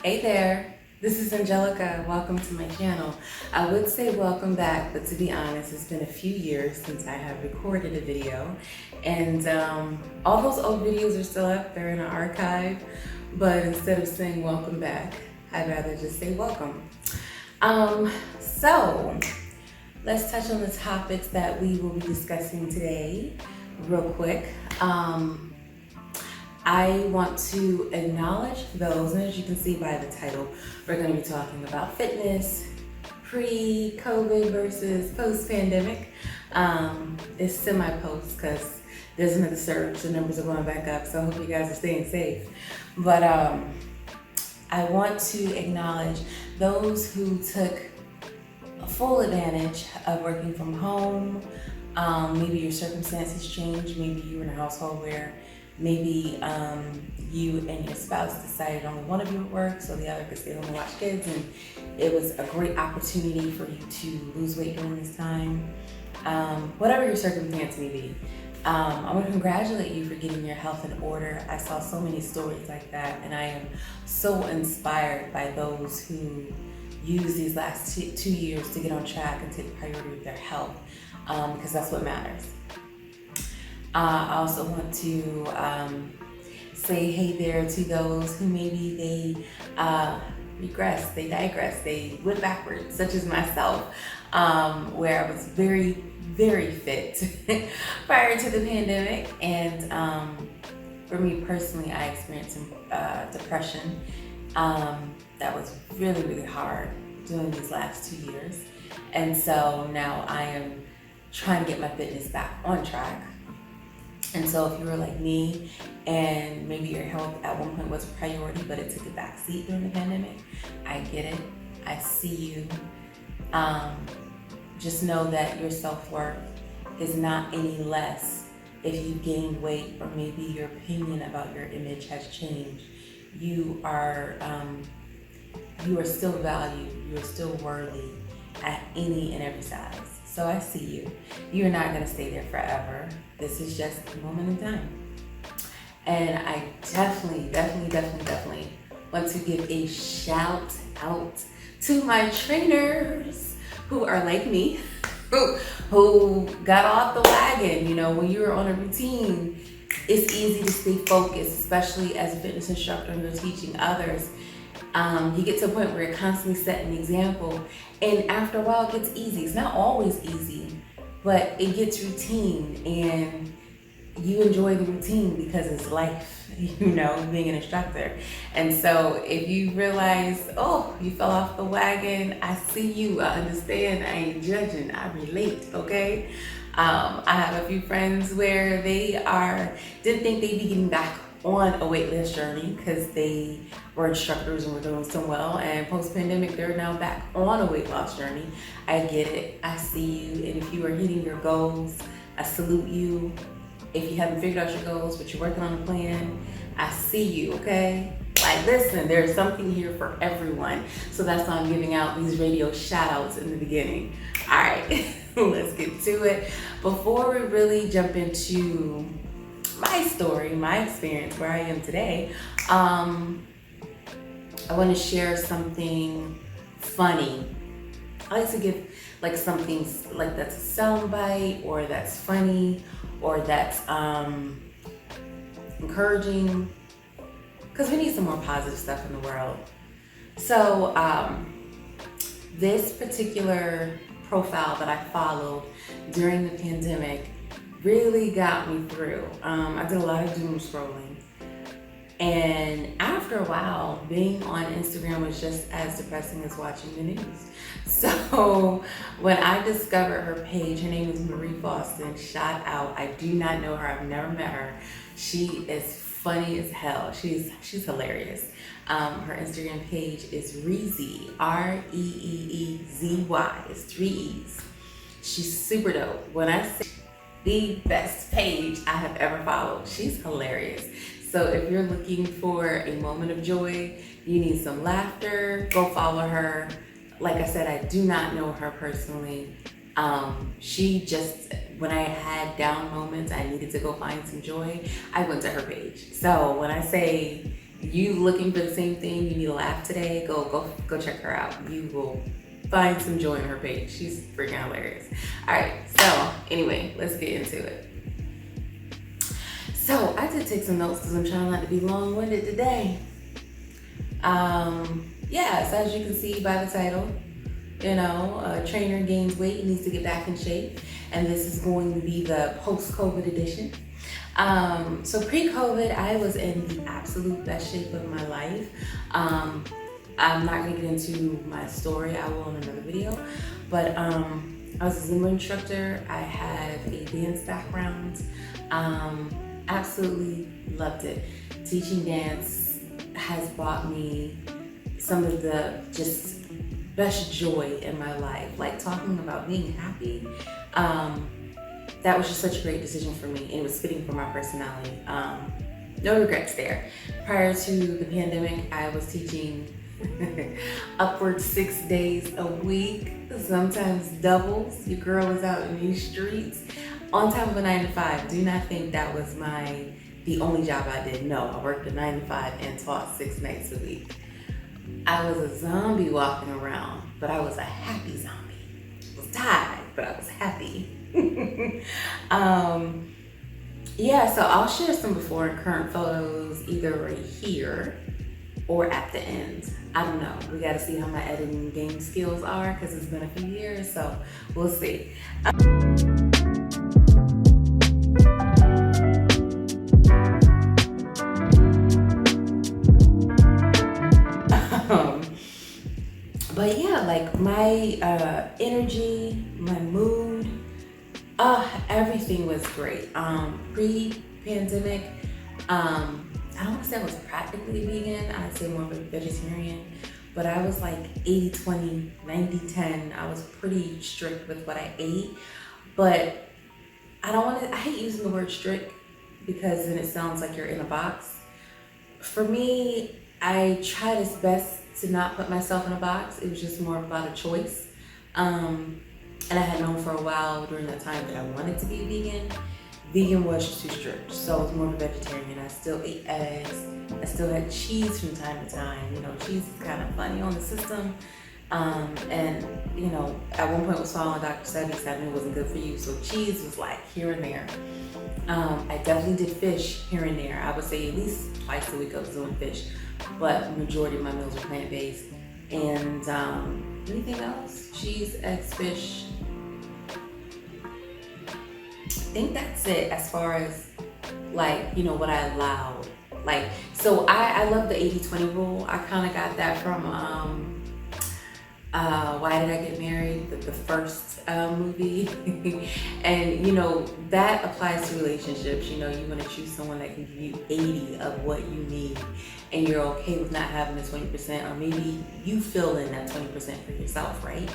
Hey there, this is Angelica. Welcome to my channel. I would say welcome back, but to be honest, it's been a few years since I have recorded a video. And all those old videos are still up there in the archive, but instead of saying welcome back, I'd rather just say welcome. So let's touch on the topics that we will be discussing today real quick. I want to acknowledge those, and as you can see by the title, we're going to be talking about fitness, pre-COVID versus post-pandemic. It's semi-post because there's another surge, the numbers are going back up, so I hope you guys are staying safe. But I want to acknowledge those who took full advantage of working from home. Maybe your circumstances changed, maybe you were in a household where maybe you and your spouse decided only one of you would work so the other could stay home and watch kids, and it was a great opportunity for you to lose weight during this time. Whatever your circumstance may be, I want to congratulate you for getting your health in order. I saw so many stories like that, and I am so inspired by those who use these last 2 years to get on track and take priority of their health, because that's what matters. I also want to say hey there to those who maybe they regress, they digress, they went backwards, such as myself, where I was very, very fit prior to the pandemic. And for me personally, I experienced some depression that was really, really hard during these last 2 years. And so now I am trying to get my fitness back on track. And so if you were like me and maybe your health at one point was a priority, but it took a back seat during the pandemic, I get it. I see you. Just know that your self-worth is not any less if you gained weight or maybe your opinion about your image has changed. You are still valued. You are still worthy at any and every size. So I see you. You're not gonna stay there forever. This is just a moment in time. And I definitely want to give a shout out to my trainers who are like me, who got off the wagon. You know, when you're on a routine, it's easy to stay focused, especially as a fitness instructor and you're teaching others. You get to a point where you're constantly setting an example, and after a while it gets easy. It's not always easy, but it gets routine, and you enjoy the routine because it's life, you know, being an instructor. And so if you realize, oh, you fell off the wagon, I see you, I understand, I ain't judging, I relate, okay? I have a few friends where they didn't think they'd be getting back on a weight loss journey because they were instructors and were doing so well, and post-pandemic they're now back on a weight loss journey. I get it, I see you, and if you are hitting your goals, I salute you. If you haven't figured out your goals but you're working on a plan, I see you, okay? Like, listen, there's something here for everyone. So that's why I'm giving out these radio shout outs in the beginning. All right, let's get to it. Before we really jump into my story, my experience, where I am today, I want to share something funny. I like to give like something like that's a soundbite, or that's funny, or that's encouraging, because we need some more positive stuff in the world. So this particular profile that I followed during the pandemic really got me through. I did a lot of doom scrolling, and after a while, being on Instagram was just as depressing as watching the news. So when I discovered her page, her name is Marie Boston, shout out. I do not know her, I've never met her. She is funny as hell. She's hilarious. Her Instagram page is Reezy, Reeezy. It's 3 E's. She's super dope. When I say the best page I have ever followed, she's hilarious. So if you're looking for a moment of joy, you need some laughter, go follow her. Like I said, I do not know her personally. She just, when I had down moments, I needed to go find some joy, I went to her page. So when I say You looking for the same thing? You need a laugh today? Go check her out. You will find some joy in her page. She's freaking hilarious. All right. So anyway, let's get into it. So I did take some notes because I'm trying not to be long-winded today. Yeah. So as you can see by the title, a trainer gains weight, needs to get back in shape, and this is going to be the post-COVID edition. So pre-COVID, I was in the absolute best shape of my life. I'm not gonna get into my story, I will in another video, but I was a Zumba instructor. I have a dance background. Absolutely loved it. Teaching dance has brought me some of the just best joy in my life. Like talking about being happy, that was just such a great decision for me, and it was fitting for my personality. No regrets there. Prior to the pandemic, I was teaching upwards 6 days a week, sometimes doubles. Your girl was out in these streets on top of a 9 to 5. Do not think that was the only job I did. No, I worked a 9 to 5 and taught 6 nights a week. I was a zombie walking around, but I was a happy zombie. I was tired, but I was happy. Yeah, so I'll share some before and current photos either right here or at the end. I don't know. We got to see how my editing game skills are because it's been a few years, so we'll see. But yeah, like my energy, my mood, everything was great. Pre-pandemic, I don't want to say I was practically vegan. I'd say more of a vegetarian, but I was like 80-20, 90-10. I was pretty strict with what I ate, but I hate using the word strict because then it sounds like you're in a box. For me, I tried as best to not put myself in a box. It was just more about a choice. And I had known for a while during that time that I wanted to be vegan. Vegan was just too strict, so I was more of a vegetarian. I still ate eggs. I still had cheese from time to time. Cheese is kind of funny on the system. And at one point was following Dr. Sebi said it wasn't good for you, so cheese was like here and there. I definitely did fish here and there. I would say at least twice a week I was doing fish, but the majority of my meals are plant-based. And anything else? Cheese, eggs, fish. I think that's it as far as what I allowed. So I love the 80-20 rule. I kind of got that from Why Did I Get Married? The first movie. And that applies to relationships. You want to choose someone that can give you 80 of what you need, and you're okay with not having the 20%, or maybe you fill in that 20% for yourself, right?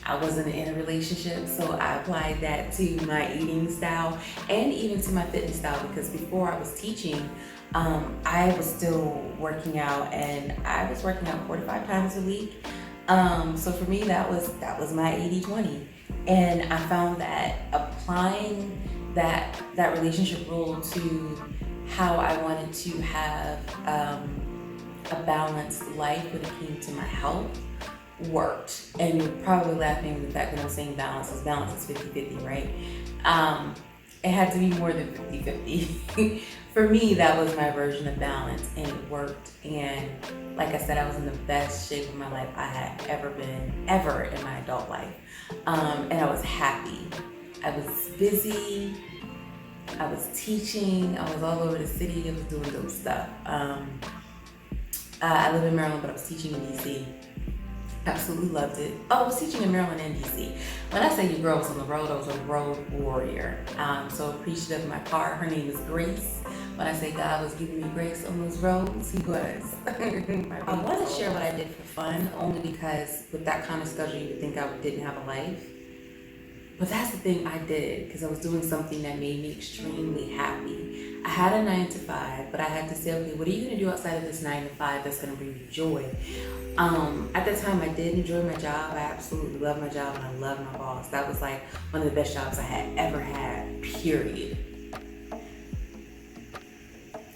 I wasn't in a relationship, so I applied that to my eating style and even to my fitness style, because before I was teaching, I was still working out, and I was working out 4 to 5 times a week. So for me, that was my 80-20. And I found that applying that relationship rule to how I wanted to have a balanced life when it came to my health worked. And you're probably laughing at the fact that I'm saying balance is 50-50, right? It had to be more than 50-50. For me, that was my version of balance, and it worked. And like I said, I was in the best shape of my life I had ever been, ever in my adult life. And I was happy. I was busy. I was teaching. I was all over the city. I was doing dope stuff. I live in Maryland, but I was teaching in DC. Absolutely loved it. Oh, I was teaching in Maryland and DC. When I say your girl was on the road, I was a road warrior. So appreciative of my car. Her name is Grace. When I say God was giving me grace on those roads, He was. I want to share what I did for fun, only because with that kind of schedule, you would think I didn't have a life. But that's the thing I did, because I was doing something that made me extremely happy. I had a 9 to 5, but I had to say, okay, what are you going to do outside of this 9 to 5 that's going to bring you joy? At that time, I did enjoy my job. I absolutely loved my job, and I loved my boss. That was like one of the best jobs I had ever had, period.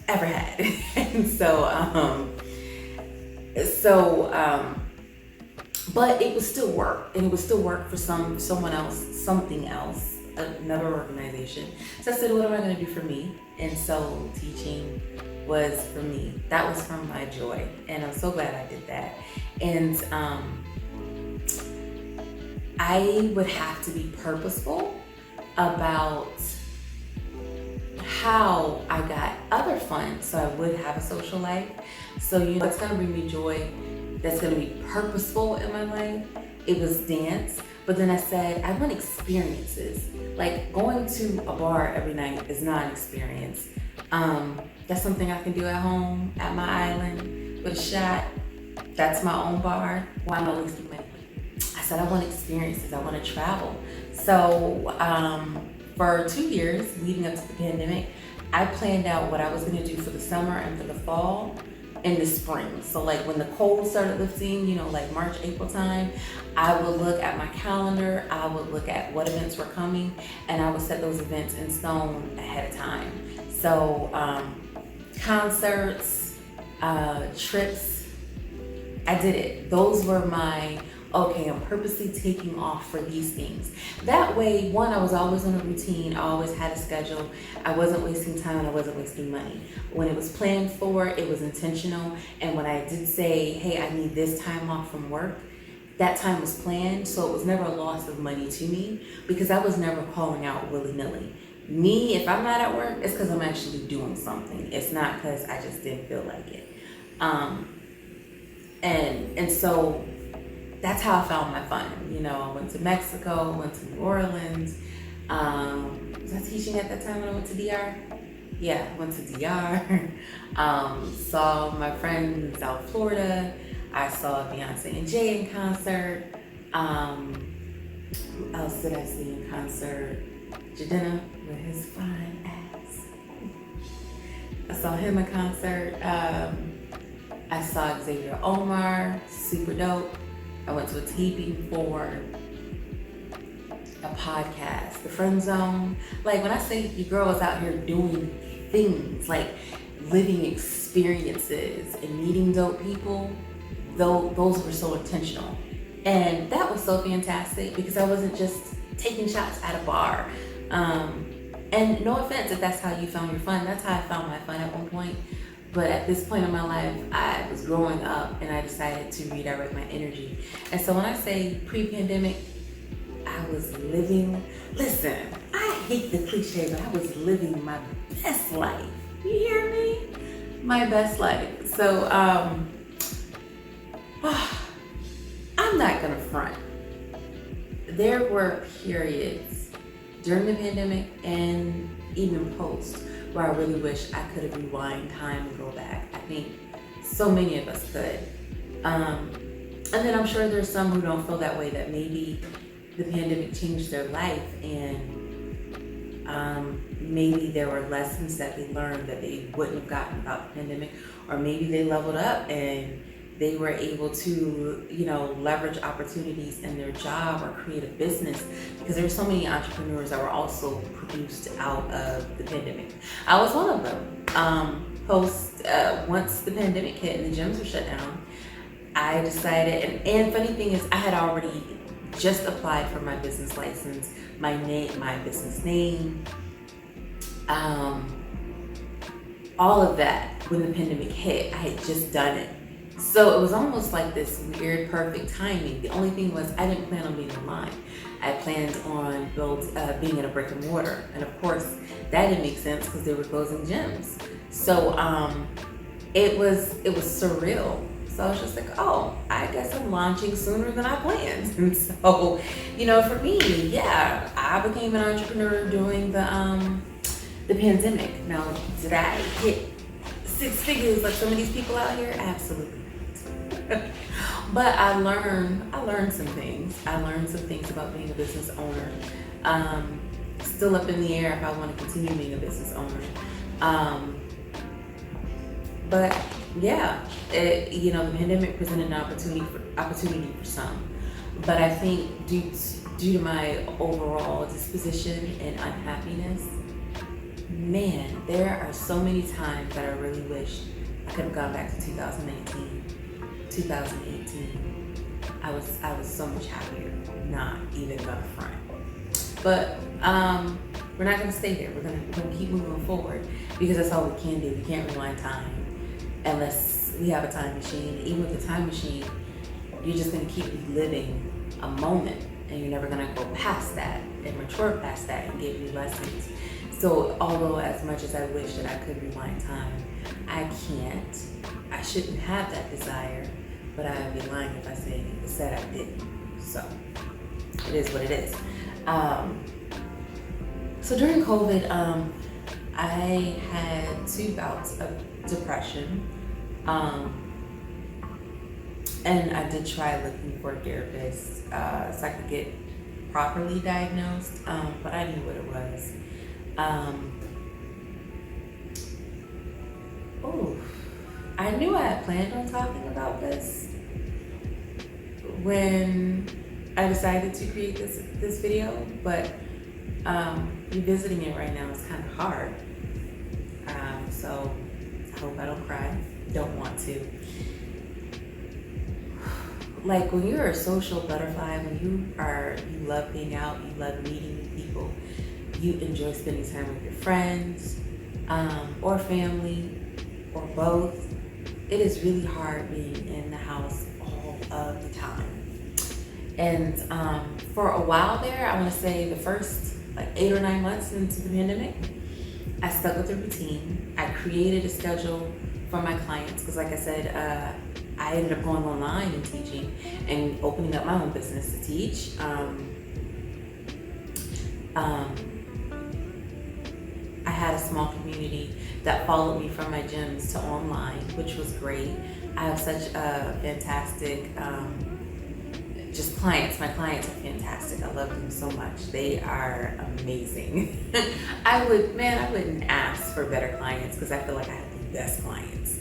ever had. And so but it would still work, and it would still work for someone else, something else, another organization. So I said, what am I going to do for me? And so teaching was for me. That was from my joy, and I'm so glad I did that. And I would have to be purposeful about how I got other fun so I would have a social life. So it's going to bring me joy, that's going to be purposeful in my life. It was dance, but then I said I want experiences. Like going to a bar every night is not an experience. That's something I can do at home, at my island, with a shot. That's my own bar. Why am I wasting money? I said I want experiences, I want to travel. So for 2 years leading up to the pandemic, I planned out what I was going to do for the summer and for the fall and the spring. So like when the cold started lifting, like March, April time, I would look at my calendar, I would look at what events were coming, and I would set those events in stone ahead of time. So concerts, trips, I did it. Those were my, okay, I'm purposely taking off for these things. That way, one, I was always on a routine, I always had a schedule, I wasn't wasting time and I wasn't wasting money. When it was planned for, it was intentional, and when I did say, hey, I need this time off from work, that time was planned, so it was never a loss of money to me because I was never calling out willy-nilly. Me, if I'm not at work, it's because I'm actually doing something. It's not because I just didn't feel like it. And so that's how I found my fun. I went to Mexico, went to New Orleans. Was I teaching at that time when I went to DR? Yeah, went to DR. Saw my friend in South Florida. I saw Beyonce and Jay in concert. Who else did I see in concert? Jadena with his fine ass. I saw him in concert. I saw Xavier Omar, super dope. I went to a taping for a podcast, The Friend Zone. Like when I say your girl is out here doing things, like living experiences and meeting dope people, those were so intentional. And that was so fantastic because I wasn't just taking shots at a bar. And no offense if that's how you found your fun, that's how I found my fun at one point. But at this point in my life, I was growing up and I decided to redirect my energy. And so when I say pre-pandemic, I was living, listen, I hate the cliche, but I was living my best life. You hear me? My best life. So I'm not gonna front. There were periods during the pandemic and even post where I really wish I could have rewind time and go back. I think so many of us could. And then I'm sure there's some who don't feel that way, that maybe the pandemic changed their life and maybe there were lessons that they learned that they wouldn't have gotten without the pandemic, or maybe they leveled up and they were able to, leverage opportunities in their job or create a business, because there were so many entrepreneurs that were also produced out of the pandemic. I was one of them. Once the pandemic hit and the gyms were shut down, I decided, and funny thing is I had already just applied for my business license, my business name, all of that when the pandemic hit. I had just done it. So it was almost like this weird, perfect timing. The only thing was I didn't plan on being online. I planned on being in a brick and mortar. And of course, that didn't make sense because they were closing gyms. So it was surreal. So I was just like, oh, I guess I'm launching sooner than I planned. And so, for me, yeah, I became an entrepreneur during the pandemic. Now, did I hit 6 figures like some of these people out here? Absolutely. But I learned some things. I learned some things about being a business owner. Still up in the air if I want to continue being a business owner. But yeah, the pandemic presented an opportunity for some. But I think due to my overall disposition and unhappiness, man, there are so many times that I really wish I could have gone back to 2019, 2018. I was so much happier, not even gonna front. But we're not gonna stay there. We're gonna keep moving forward because that's all we can do. We can't rewind time unless we have a time machine. Even with the time machine, you're just gonna keep reliving a moment, and you're never gonna go past that and mature past that and get new lessons. So although as much as I wish that I could rewind time, I can't. I shouldn't have that desire, but I would be lying if I said I didn't. So it is what it is. So during COVID, I had 2 bouts of depression. And I did try looking for a therapist so I could get properly diagnosed, but I knew what it was. I knew I had planned on talking about this when I decided to create this video, but revisiting it right now is kind of hard. So I hope I don't cry. Don't want to. Like when you're a social butterfly, when you love being out, you love meeting new people, you enjoy spending time with your friends, or family, or both. It is really hard being in the house all of the time. And for a while there, I want to say the first like 8 or 9 months into the pandemic, I stuck with a routine. I created a schedule for my clients because, like I said, I ended up going online and teaching and opening up my own business to teach. I had a small community that followed me from my gyms to online, which was great. I have such a fantastic, just clients. My clients are fantastic. I love them so much. They are amazing. I wouldn't ask for better clients because I feel like I have the best clients.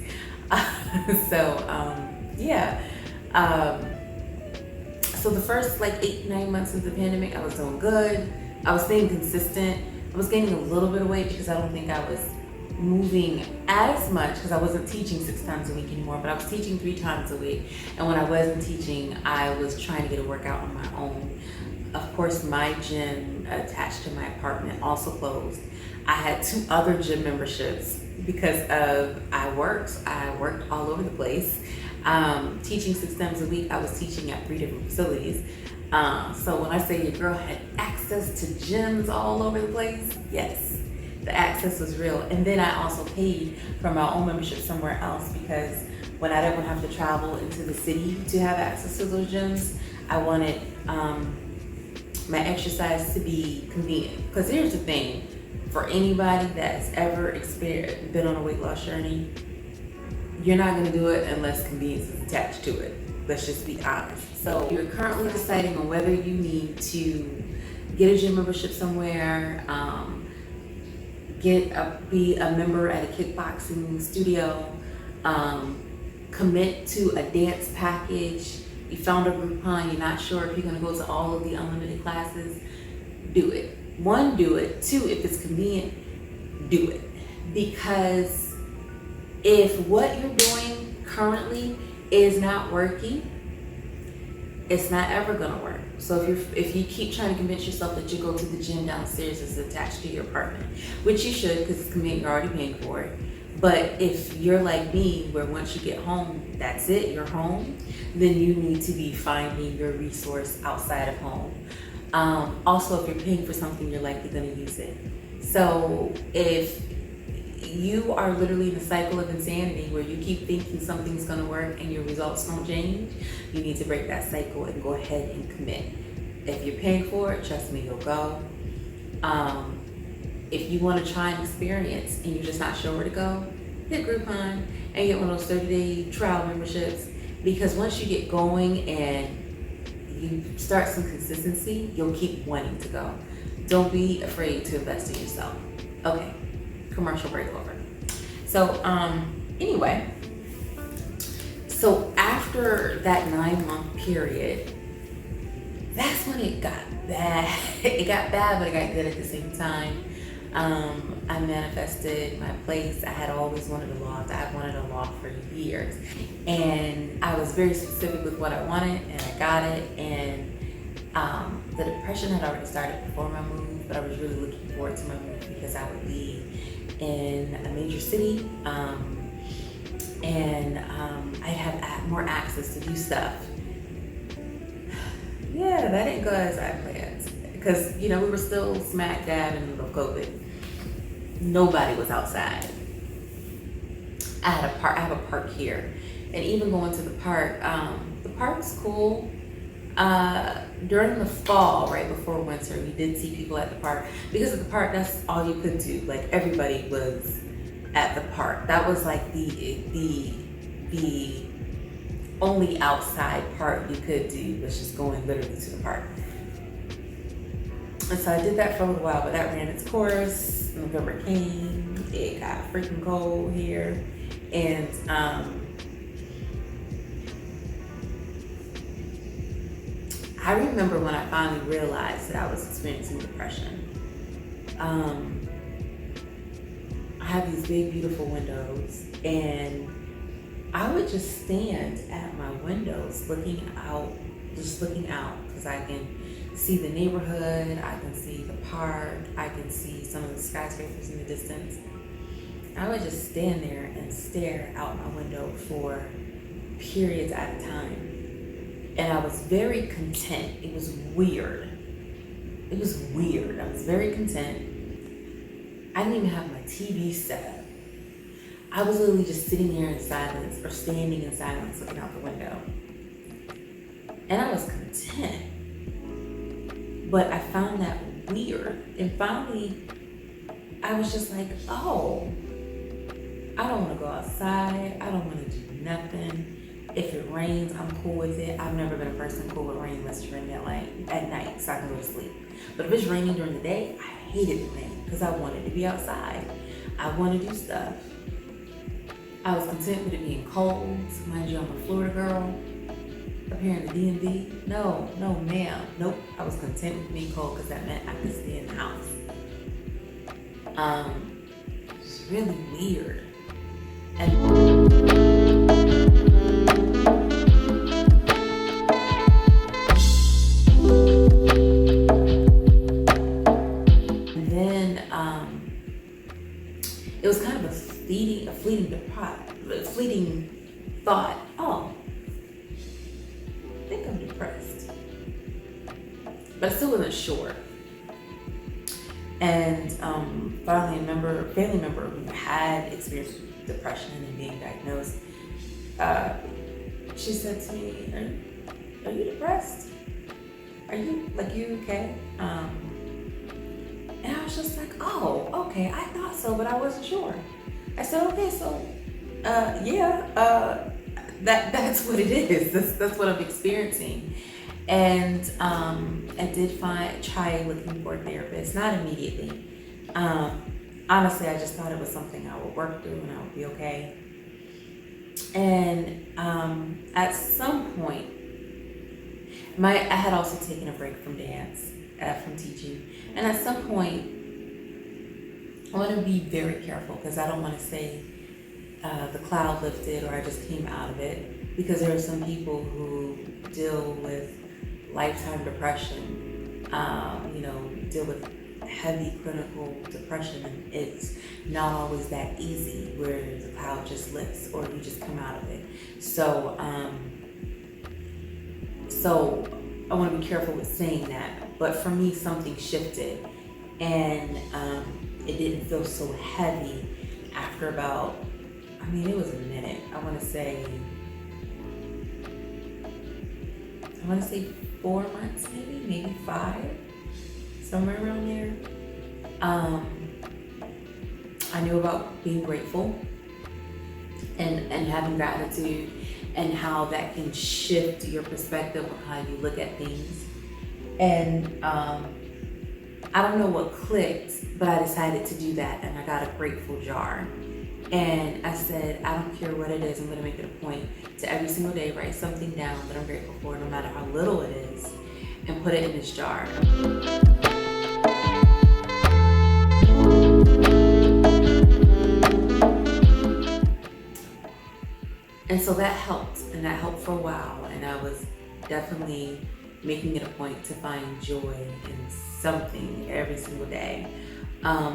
So the first like 8-9 months of the pandemic, I was doing good. I was staying consistent. I was gaining a little bit of weight because I don't think I was moving as much because I wasn't teaching 6 times a week anymore, but I was teaching 3 times a week. And when I wasn't teaching, I was trying to get a workout on my own. Of course, my gym attached to my apartment also closed. I had 2 other gym memberships because I worked all over the place. Teaching 6 times a week, I was teaching at 3 different facilities. So when I say your girl had access to gyms all over the place, yes, the access was real. And then I also paid for my own membership somewhere else because when I didn't have to travel into the city to have access to those gyms, I wanted my exercise to be convenient. Because here's the thing, for anybody that's ever been on a weight loss journey, you're not going to do it unless convenience is attached to it. Let's just be honest. So you're currently deciding on whether you need to get a gym membership somewhere, be a member at a kickboxing studio, commit to a dance package. You found a Groupon, you're not sure if you're going to go to all of the unlimited classes. Do it. 1, do it. 2, if it's convenient, do it. Because if what you're doing currently is not working, it's not ever gonna work. So if you keep trying to convince yourself that you go to the gym downstairs is attached to your apartment, which you should because it's convenient, you're already paying for it. But if you're like me, where once you get home, that's it, you're home, then you need to be finding your resource outside of home. Also, if you're paying for something, you're likely gonna use it. So if you are literally in a cycle of insanity where you keep thinking something's going to work and your results don't change, you need to break that cycle and go ahead and commit. If you're paying for it, trust me, you'll go. If you want to try an experience and you're just not sure where to go, hit Groupon and get one of those 30-day trial memberships, because once you get going and you start some consistency, you'll keep wanting to go. Don't be afraid to invest in yourself. Okay. Commercial break over. So anyway, so after that 9-month period, that's when it got bad. It got bad, but it got good at the same time. I manifested my place. I had always wanted a loft. I had wanted a loft for years. And I was very specific with what I wanted, and I got it. And the depression had already started before my move, but I was really looking forward to my move because I would be in a major city, and I'd have more access to do stuff. Yeah, that didn't go as I planned because, we were still smack dab in the middle of COVID. Nobody was outside. I have a park here, and even going to the park's cool. During the fall, right before winter, we did see people at the park. Because at the park, that's all you could do. Like, everybody was at the park. That was like the only outside part you could do, was just going literally to the park. And so I did that for a little while, but that ran its course. November came, it got freaking cold here, and I remember when I finally realized that I was experiencing depression. I have these big, beautiful windows, and I would just stand at my windows looking out, because I can see the neighborhood, I can see the park, I can see some of the skyscrapers in the distance. I would just stand there and stare out my window for periods at a time. And I was very content. It was weird. I was very content. I didn't even have my TV set up. I was literally just sitting there in silence, or standing in silence looking out the window. And I was content. But I found that weird. And finally, I was just like, oh, I don't want to go outside. I don't want to do nothing. If it rains, I'm cool with it. I've never been a person cool with rain unless it's raining at night, so I can go to sleep. But if it's raining during the day, I hated the rain because I wanted to be outside. I want to do stuff. I was content with it being cold. Mind you, I'm a Florida girl. Up here in the DMV, no, ma'am. Nope. I was content with being cold because that meant I could stay in the house. It's really weird. And then it was kind of a fleeting thought. Oh, I think I'm depressed, but I still wasn't sure. And finally, a family member who had experienced depression and being diagnosed, she said to me, "Are you depressed? Are you okay?" And I was just like, "Oh, okay. I thought so, but I wasn't sure." I said, "Okay, so that's what it is. That's what I'm experiencing." And I did try looking for a therapist, not immediately. Honestly, I just thought it was something I would work through and I would be okay. And at some point, I had also taken a break from dance, from teaching. And at some point, I want to be very careful because I don't want to say the cloud lifted or I just came out of it, because there are some people who deal with lifetime depression, deal with heavy clinical depression, and it's not always that easy where the cloud just lifts or you just come out of it. So I want to be careful with saying that, but for me something shifted, and it didn't feel so heavy after about, it was a minute. I want to say 4 months, maybe 5, somewhere around there. I knew about being grateful and having gratitude, and how that can shift your perspective on how you look at things. And I don't know what clicked, but I decided to do that, and I got a grateful jar. And I said, I don't care what it is, I'm gonna make it a point to every single day write something down that I'm grateful for, no matter how little it is, and put it in this jar. And so that helped, and that helped for a while. And I was definitely making it a point to find joy in something every single day.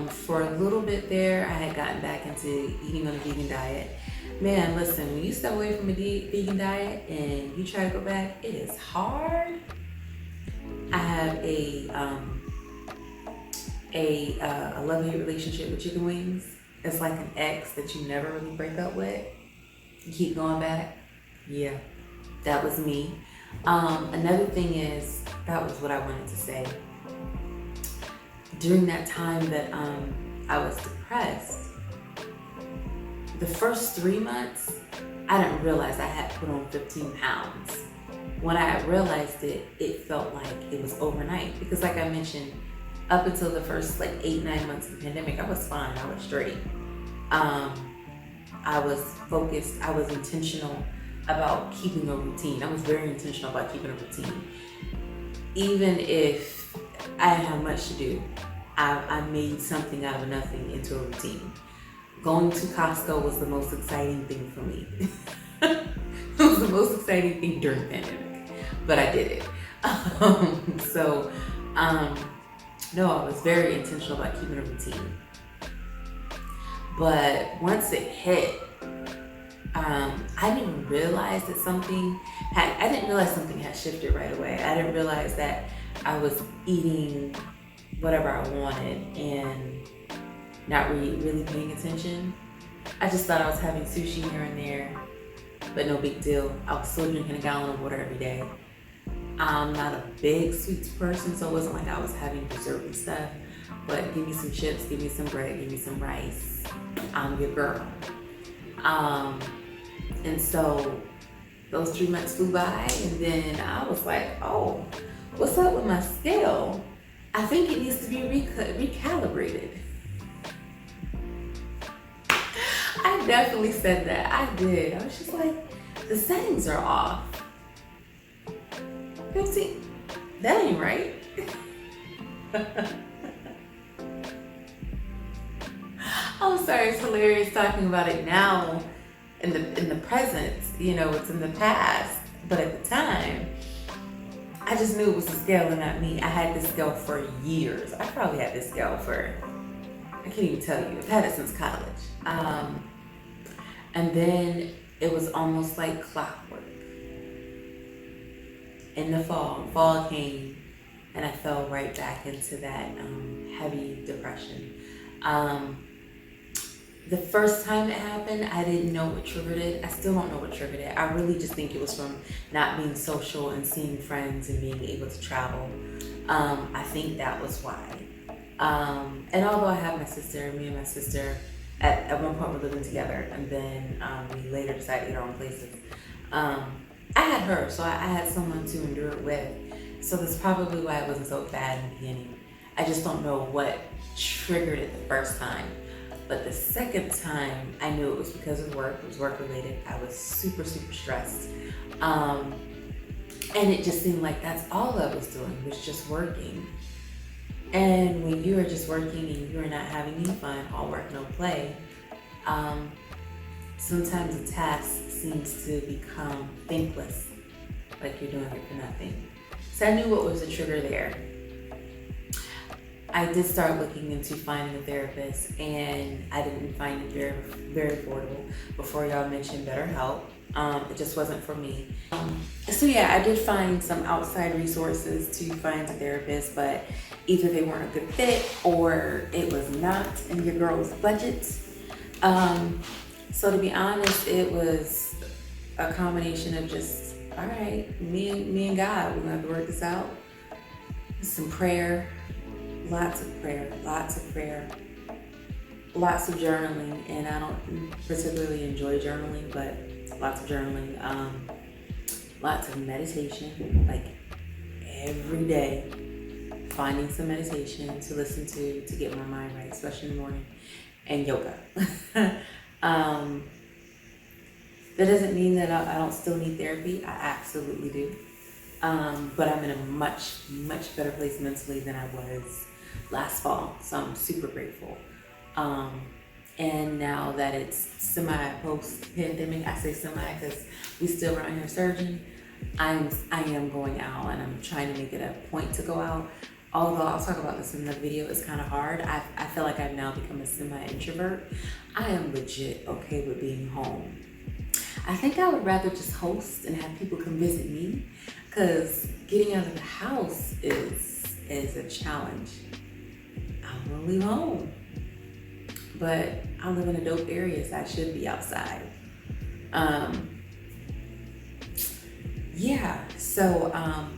For a little bit there, I had gotten back into eating on a vegan diet. Man, listen, when you step away from a vegan diet and you try to go back, it is hard. I have a love-hate relationship with chicken wings. It's like an ex that you never really break up with. You keep going back. Yeah, that was me. Another thing is, that was what I wanted to say. During that time that I was depressed, the first 3 months, I didn't realize I had put on 15 pounds. When I realized it, it felt like it was overnight. Because like I mentioned, up until the first 8-9 months of the pandemic, I was fine, I was straight. I was focused, I was intentional about keeping a routine. I was very intentional about keeping a routine. Even if I didn't have much to do, I made something out of nothing into a routine. Going to Costco was the most exciting thing for me. It was the most exciting thing during the pandemic, but I did it. No, I was very intentional about keeping a routine. But once it hit, I didn't realize that I didn't realize something had shifted right away. I didn't realize that I was eating whatever I wanted and not really paying attention. I just thought I was having sushi here and there, but no big deal. I was still drinking a gallon of water every day. I'm not a big sweets person, so it wasn't like I was having dessert and stuff, but give me some chips, give me some bread, give me some rice. I'm your girl. And so those 3 months flew by, and then I was like, oh, what's up with my scale? I think it needs to be recalibrated. I definitely said that. I did. I was just like, the settings are off. 15, that ain't right. I'm sorry, it's hilarious talking about it now in the present, it's in the past. But at the time, I just knew it was the scale and not me. I had this scale for years. I probably had this scale for, I can't even tell you. I've had it since college. And then it was almost like clockwork. In the fall came, and I fell right back into that heavy depression. The first time it happened, I didn't know what triggered it. I still don't know what triggered it. I really just think it was from not being social and seeing friends and being able to travel. I think that was why. And although I have my sister, me and my sister, at one point we're living together, and then we later decided to get our own places. I had her, so I had someone to endure it with. So that's probably why it wasn't so bad in the beginning. I just don't know what triggered it the first time. But the second time, I knew it was because of work. It was work related. I was super, super stressed. And it just seemed like that's all I was doing, was just working. And when you are just working and you are not having any fun, all work, no play, sometimes a task seems to become thankless, like you're doing it for nothing. So I knew what was the trigger there. I did start looking into finding a therapist, and I didn't find it very, very affordable. Before y'all mentioned BetterHelp, it just wasn't for me. So yeah, I did find some outside resources to find a therapist, but either they weren't a good fit or it was not in your girl's budget. So to be honest, it was a combination of just, all right, me and God, we're gonna have to work this out. Some prayer. Lots of prayer, lots of journaling, and I don't particularly enjoy journaling, but lots of journaling, lots of meditation, like every day, finding some meditation to listen to get my mind right, especially in the morning, and yoga. That doesn't mean that I don't still need therapy. I absolutely do. But I'm in a much, much better place mentally than I was last fall, so I'm super grateful. And now that it's semi-post-pandemic, I say semi because we still around here surging. I am going out, and I'm trying to make it a point to go out. Although I'll talk about this in the video, it's kind of hard. I feel like I've now become a semi-introvert. I am legit okay with being home. I think I would rather just host and have people come visit me, because getting out of the house is a challenge. I'm gonna leave home, but I live in a dope area, so I should be outside.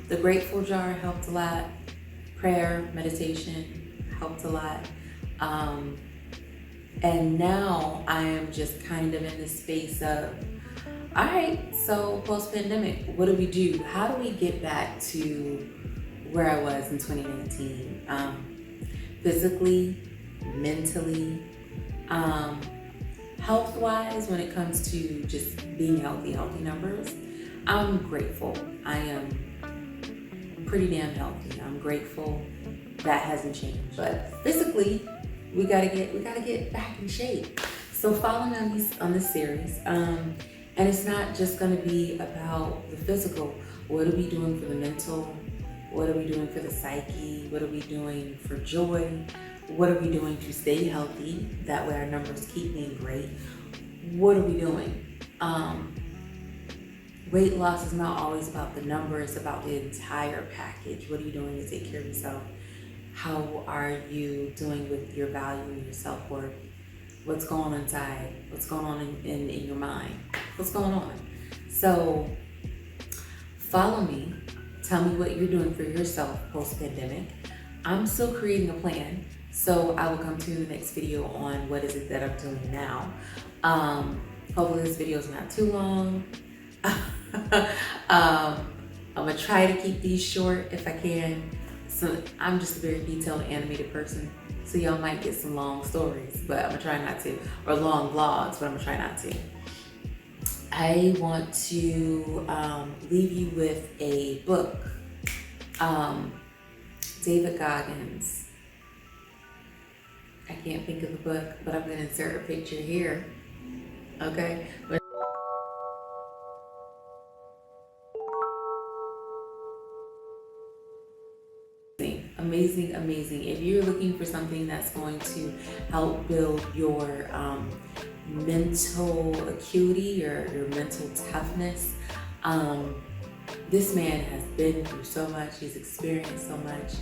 The grateful jar helped a lot. Prayer, meditation helped a lot. And now I am just kind of in this space of, all right, so post-pandemic, what do we do? How do we get back to where I was in 2019? Physically, mentally, health-wise, when it comes to just being healthy numbers, I'm grateful. I am pretty damn healthy. I'm grateful that hasn't changed. But physically, we gotta get back in shape. So following on this series, and it's not just gonna be about the physical. What are we doing for the mental? What are we doing for the psyche? What are we doing for joy? What are we doing to stay healthy? That way our numbers keep being great. What are we doing? Weight loss is not always about the number, it's about the entire package. What are you doing to take care of yourself? How are you doing with your value and your self-worth? What's going on inside? What's going on in your mind? What's going on? So follow me. Tell me what you're doing for yourself post-pandemic. I'm still creating a plan, so I will come to the next video on what is it that I'm doing now. Hopefully this video is not too long. I'm gonna try to keep these short if I can. So I'm just a very detailed animated person, so y'all might get some long stories, but I'm gonna try not to, or long vlogs, but I'm gonna try not to. I want to leave you with a book. David Goggins. I can't think of the book, but I'm gonna insert a picture here. Okay. Amazing. If you're looking for something that's going to help build your mental acuity, your mental toughness, this man has been through so much, he's experienced so much.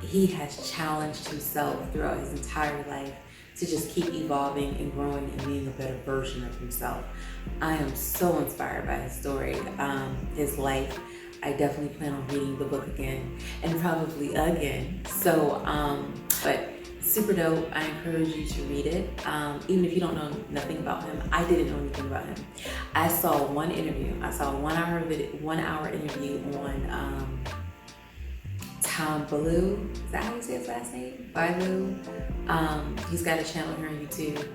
He has challenged himself throughout his entire life to just keep evolving and growing and being a better version of himself. I am so inspired by his story, his life. I definitely plan on reading the book again, and probably again. So, but super dope. I encourage you to read it. Even if you don't know nothing about him, I didn't know anything about him. I saw one interview. I saw a 1 hour interview on Tom Ballou. Is that how you say his last name? Ballou. He's got a channel here on YouTube.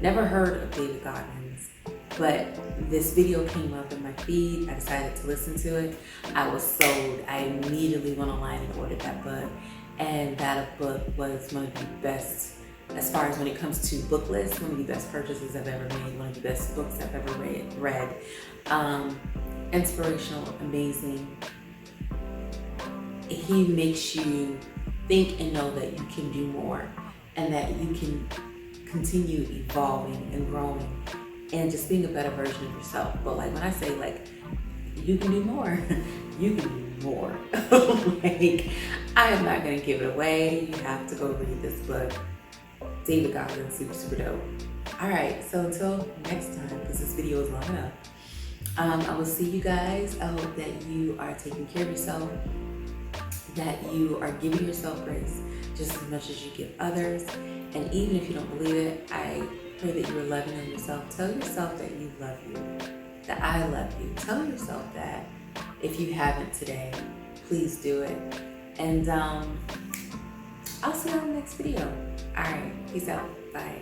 Never heard of David Goggins, but this video came up in my feed. I decided to listen to it. I was sold. I immediately went online and ordered that book. And that book was one of the best, as far as when it comes to book lists, one of the best purchases I've ever made, one of the best books I've ever read. Inspirational, amazing. He makes you think and know that you can do more, and that you can continue evolving and growing and just being a better version of yourself. But like when I say like you can do more, you can do more. Like I am not gonna give it away. You have to go read this book. David Goggins, super dope. All right, so until next time, because this video is long enough, I will see you guys. I hope that you are taking care of yourself, that you are giving yourself grace just as much as you give others. And even if you don't believe it, I pray that you are loving on yourself. Tell yourself that you love you, that I love you. Tell yourself that. If you haven't today, please do it. And I'll see you on the next video. All right, peace out. Bye.